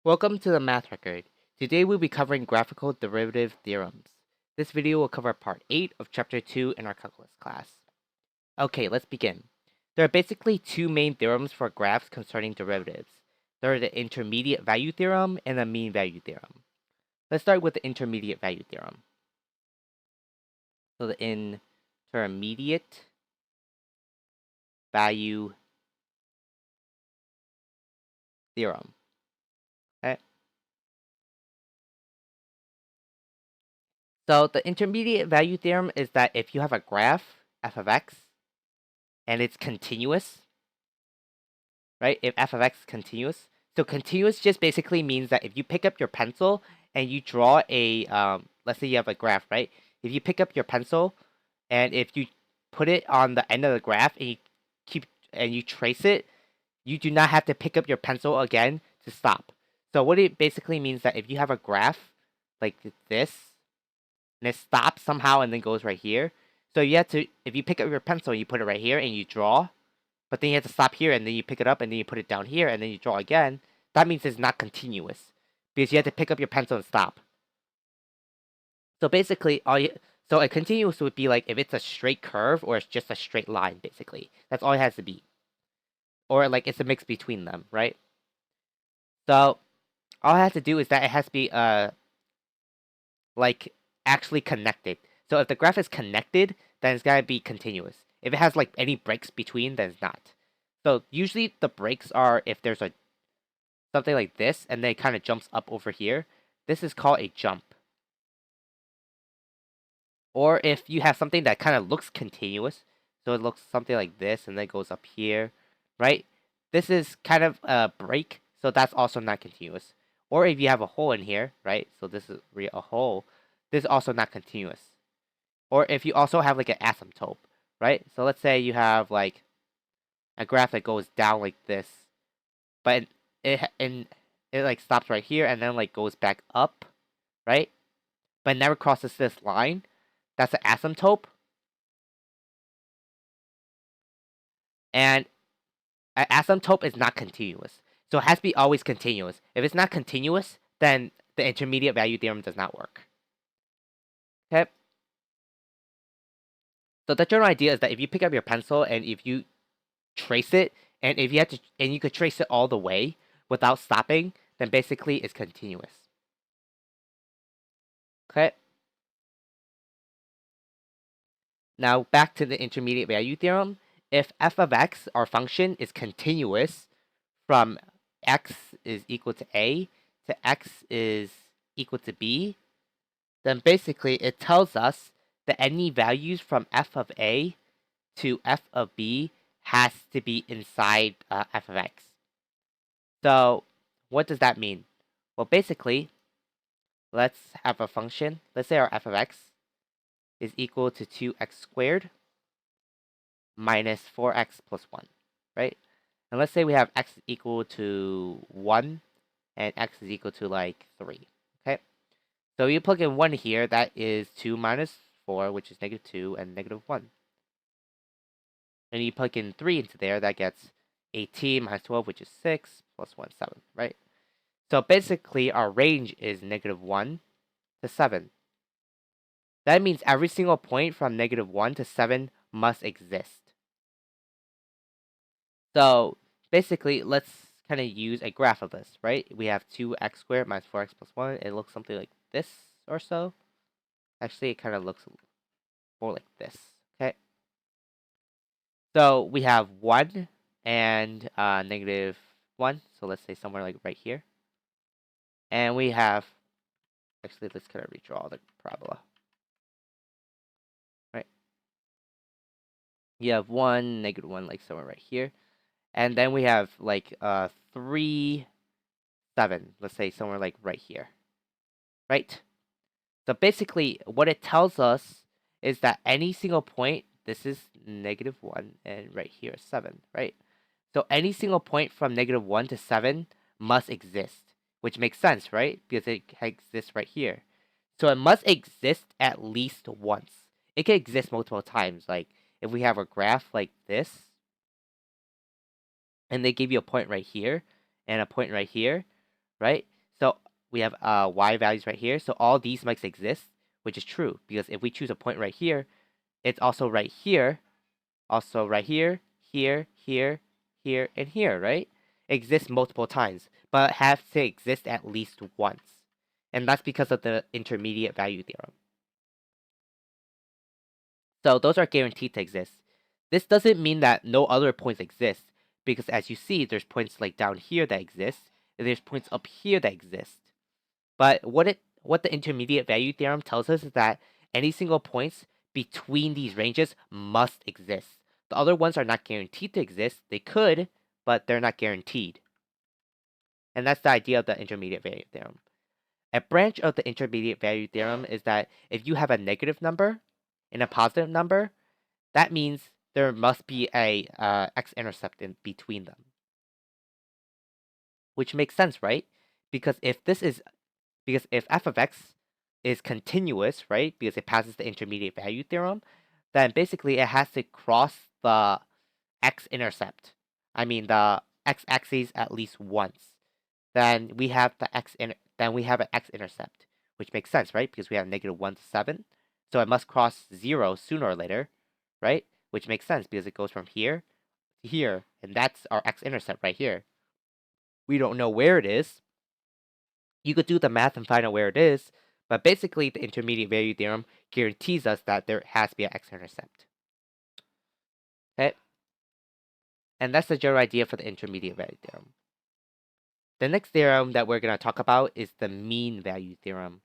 Welcome to the Math Record. Today we'll be covering graphical derivative theorems. This video will cover part 8 of chapter 2 in our calculus class. Okay, let's begin. There are basically two main theorems for graphs concerning derivatives. There are the Intermediate Value Theorem and the Mean Value Theorem. Let's start with the Intermediate Value Theorem. So the Intermediate Value Theorem. Okay. So the Intermediate Value Theorem is that if you have a graph, f of x, and it's continuous, right? If f of x is continuous. So continuous just basically means that if you pick up your pencil and you draw a, let's say you have a graph, right? If you pick up your pencil and if you put it on the end of the graph and you trace it, you do not have to pick up your pencil again to stop. So what it basically means that if you have a graph like this and it stops somehow and then goes right here. So you have to, if you pick up your pencil, you put it right here and you draw, but then you have to stop here and then you pick it up and then you put it down here and then you draw again. That means it's not continuous because you have to pick up your pencil and stop. So basically, so a continuous would be like if it's a straight curve or it's just a straight line, basically. That's all it has to be. Or like it's a mix between them, right? So all I have to do is that it has to be like actually connected. So if the graph is connected, then it's gotta be continuous. If it has like any breaks between, then it's not. So usually the breaks are if there's a something like this and then it kind of jumps up over here. This is called a jump. Or if you have something that kind of looks continuous, so it looks something like this and then goes up here, right? This is kind of a break, so that's also not continuous. Or if you have a hole in here, right? So this is a hole. This is also not continuous. Or if you also have like an asymptote, right? So let's say you have like a graph that goes down like this, but it like stops right here and then like goes back up, right? But never crosses this line. That's an asymptote. And an asymptote is not continuous. So it has to be always continuous. If it's not continuous, then the intermediate value theorem does not work. Okay? So the general idea is that if you pick up your pencil and if you trace it, and if you have to, and you could trace it all the way without stopping, then basically it's continuous. Okay? Now back to the intermediate value theorem. If f of x, our function, is continuous from x is equal to a to x is equal to b, then basically it tells us that any values from f of a to f of b has to be inside f of x. So what does that mean? Well, basically, let's have a function. Let's say our f of x is equal to 2x squared minus 4x plus 1, right? And let's say we have x is equal to 1 and x is equal to like 3, okay? So you plug in 1 here, that is 2 minus 4, which is negative 2, and negative 1. And you plug in 3 into there, that gets 18 minus 12, which is 6, plus 1, 7, right? So basically, our range is negative 1 to 7. That means every single point from negative 1 to 7 must exist. So basically, let's kind of use a graph of this, right? We have 2x squared minus 4x plus 1. It looks something like this or so. Actually, it kind of looks more like this, okay? So we have 1 and negative 1. So let's say somewhere like right here. And we have, actually, let's kind of redraw the parabola. Right? You have 1, negative 1, like somewhere right here. And then we have like 3, 7. Let's say somewhere like right here. Right? So basically, what it tells us is that any single point, this is negative 1, and right here is 7, right? So any single point from negative 1 to 7 must exist, which makes sense, right? Because it exists right here. So it must exist at least once. It can exist multiple times. Like if we have a graph like this, and they give you a point right here and a point right here, right? So we have y values right here. So all these must exist, which is true because if we choose a point right here, it's also right here, also right here, here, here, here, and here, right? It exists multiple times, but it has to exist at least once. And that's because of the intermediate value theorem. So those are guaranteed to exist. This doesn't mean that no other points exist, because as you see, there's points like down here that exist, and there's points up here that exist. But what the intermediate value theorem tells us is that any single points between these ranges must exist. The other ones are not guaranteed to exist. They could, but they're not guaranteed. And that's the idea of the intermediate value theorem. A branch of the intermediate value theorem is that if you have a negative number and a positive number, that means there must be a x-intercept in between them. Which makes sense, right? Because if f of x is continuous, right? Because it passes the intermediate value theorem, then basically it has to cross the x-intercept. I mean the x-axis at least once. Then we have an x-intercept, which makes sense, right? Because we have -1 to 7. So it must cross 0 sooner or later, right? Which makes sense because it goes from here to here, and that's our x-intercept right here. We don't know where it is. You could do the math and find out where it is, but basically the intermediate value theorem guarantees us that there has to be an x-intercept. Okay? And that's the general idea for the intermediate value theorem. The next theorem that we're going to talk about is the mean value theorem.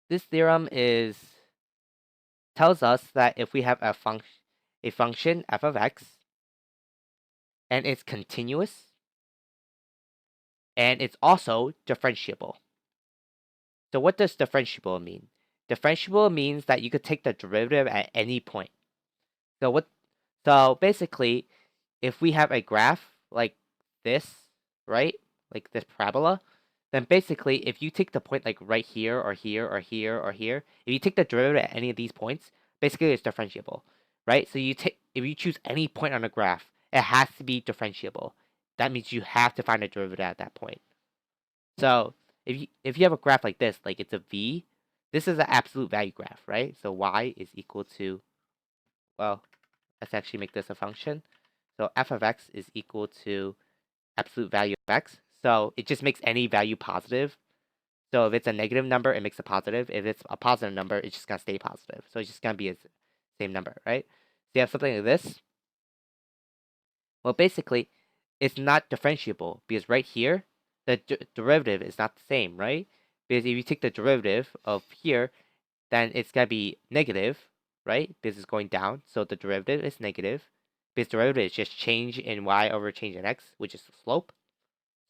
This theorem tells us that if we have a function f of x and it's continuous and it's also differentiable. So what does differentiable mean? Differentiable means that you could take the derivative at any point. So basically, if we have a graph like this, right? Like this parabola, then basically if you take the point like right here or here or here or here, if you take the derivative at any of these points, basically it's differentiable, right? So if you choose any point on the graph, it has to be differentiable. That means you have to find a derivative at that point. So if you have a graph like this, like it's a v, this is an absolute value graph, right? So y is equal to, well, let's actually make this a function. So f of x is equal to absolute value of x. So it just makes any value positive. So if it's a negative number, it makes it positive. If it's a positive number, it's just going to stay positive. So it's just going to be the same number, right? So you have something like this. Well, basically, it's not differentiable because right here, the derivative is not the same, right? Because if you take the derivative of here, then it's going to be negative, right? Because it's going down. So the derivative is negative. Because derivative is just change in y over change in x, which is the slope.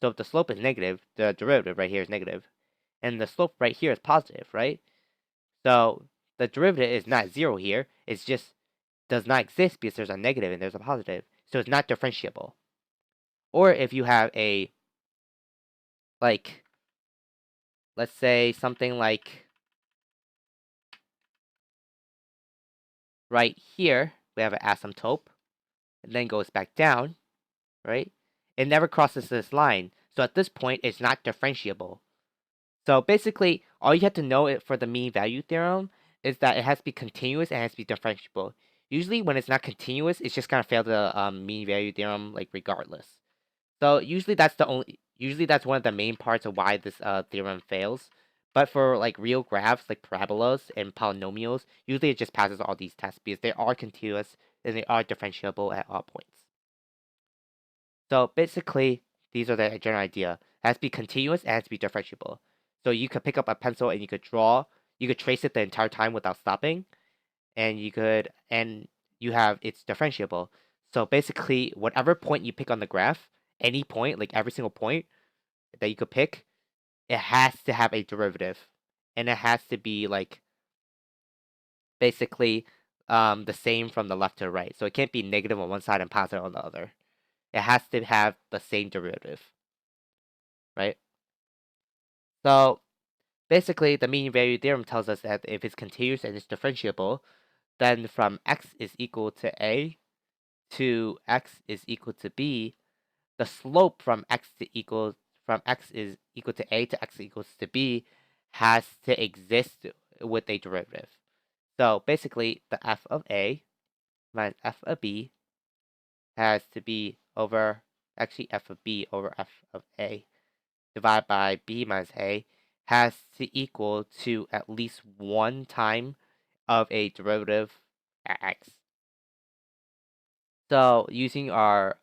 So if the slope is negative, the derivative right here is negative. And the slope right here is positive, right? So the derivative is not 0 here. It's just does not exist because there's a negative and there's a positive. So it's not differentiable. Or if you have a, like, let's say something like right here, we have an asymptote, and then goes back down, right? It never crosses this line. So at this point, it's not differentiable. So basically, all you have to know for the mean value theorem is that it has to be continuous and it has to be differentiable. Usually when it's not continuous, it's just going to fail the mean value theorem, like regardless. So usually that's one of the main parts of why this theorem fails. But for like real graphs, like parabolas and polynomials, usually it just passes all these tests because they are continuous and they are differentiable at all points. So basically, these are the general idea. It has to be continuous and it has to be differentiable. So you could pick up a pencil and you could trace it the entire time without stopping, and you have it's differentiable. So basically, whatever point you pick on the graph, any point, like every single point that you could pick, it has to have a derivative, and it has to be like basically the same from the left to the right. So it can't be negative on one side and positive on the other. It has to have the same derivative, right? So basically, the mean value theorem tells us that if it's continuous and it's differentiable, then from x is equal to a to x is equal to b, the slope from x is equal to a to x equals to b has to exist with a derivative. So basically, the f of a minus f of b has to be over, actually f of b over f of a divided by b minus a has to equal to at least one time of a derivative at x. So using for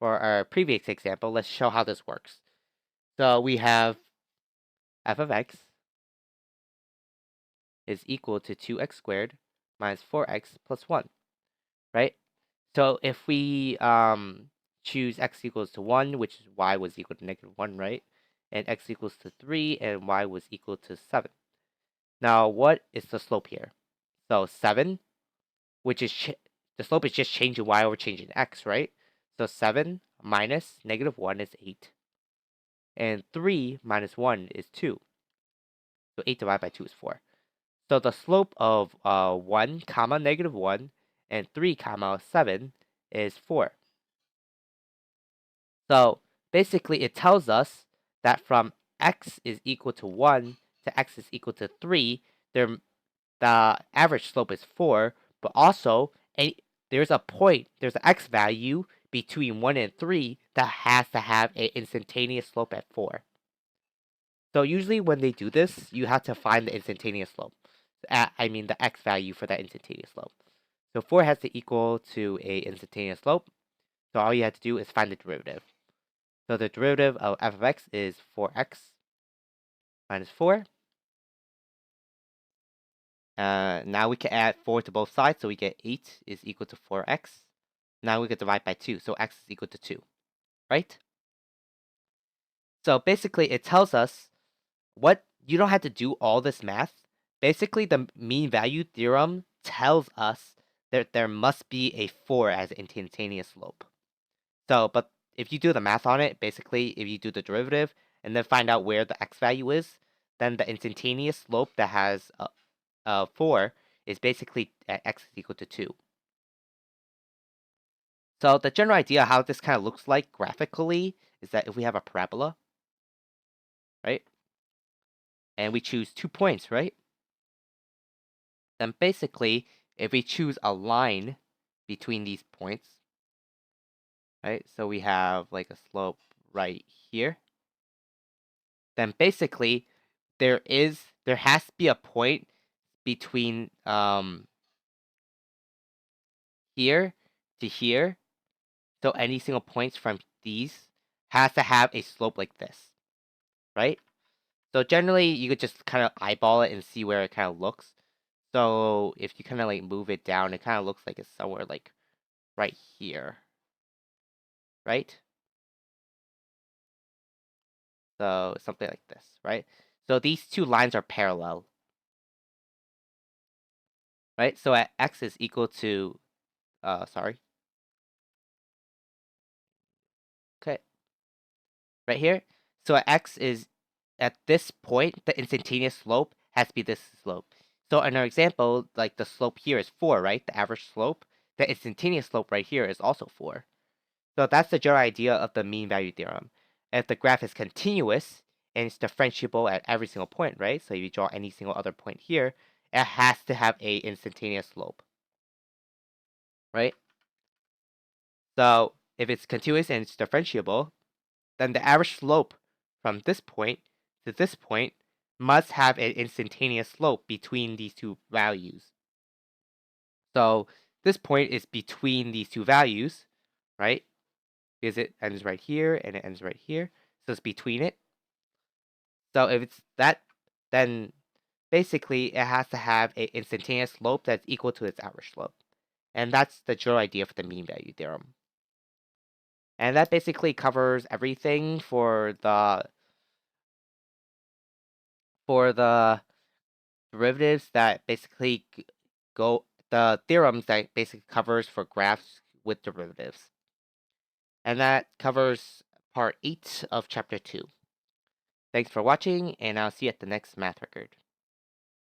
our previous example, let's show how this works. So we have f of x is equal to 2x squared minus 4x plus 1, right? So if we choose x equals to 1, which is y was equal to -1, right? And x equals to 3, and y was equal to 7. Now, what is the slope here? So 7, which is the slope is just changing y over changing x, right? So 7 minus -1 is 8. And 3 minus 1 is 2. So 8 divided by 2 is 4. So the slope of 1 comma -1 and 3 comma 7 is 4. So basically it tells us that from x is equal to 1 to x is equal to 3, the average slope is 4, but also there's an x value between 1 and 3 that has to have an instantaneous slope at 4. So usually when they do this, you have to find the instantaneous slope. I mean the x value for that instantaneous slope. So 4 has to equal to a instantaneous slope. So all you have to do is find the derivative. So the derivative of f of x is 4x minus 4. Now we can add 4 to both sides, so we get 8 is equal to 4x. Now we can divide by 2, so x is equal to 2, right? So basically it tells us you don't have to do all this math. Basically, the mean value theorem tells us that there must be a 4 as an instantaneous slope. So, but if you do the math on it, basically, if you do the derivative and then find out where the x value is, then the instantaneous slope that has 4 is basically at x is equal to 2. So the general idea how this kind of looks like graphically is that if we have a parabola, right, and we choose 2 points, right, then basically, if we choose a line between these points, right, so we have like a slope right here, then basically there has to be a point between here to here. So any single points from these has to have a slope like this, right? So generally you could just kind of eyeball it and see where it kind of looks. So if you kind of like move it down, it kind of looks like it's somewhere like right here, right? So something like this, right? So these two lines are parallel, right? So at x is equal to, okay, right here. So at x is, at this point, the instantaneous slope has to be this slope. So in our example, like the slope here is 4, right? The average slope. The instantaneous slope right here is also 4. So that's the general idea of the mean value theorem. If the graph is continuous and it's differentiable at every single point, right? So if you draw any single other point here, it has to have a instantaneous slope, right? So if it's continuous and it's differentiable, then the average slope from this point to this point must have an instantaneous slope between these two values. So this point is between these two values, right? Because it ends right here and it ends right here. So it's between it. So if it's that, then basically it has to have an instantaneous slope that's equal to its average slope. And that's the general idea for the mean value theorem. And that basically covers everything for the derivatives that basically the theorems that basically covers for graphs with derivatives. And that covers part 8 of chapter 2. Thanks for watching, and I'll see you at the next math record.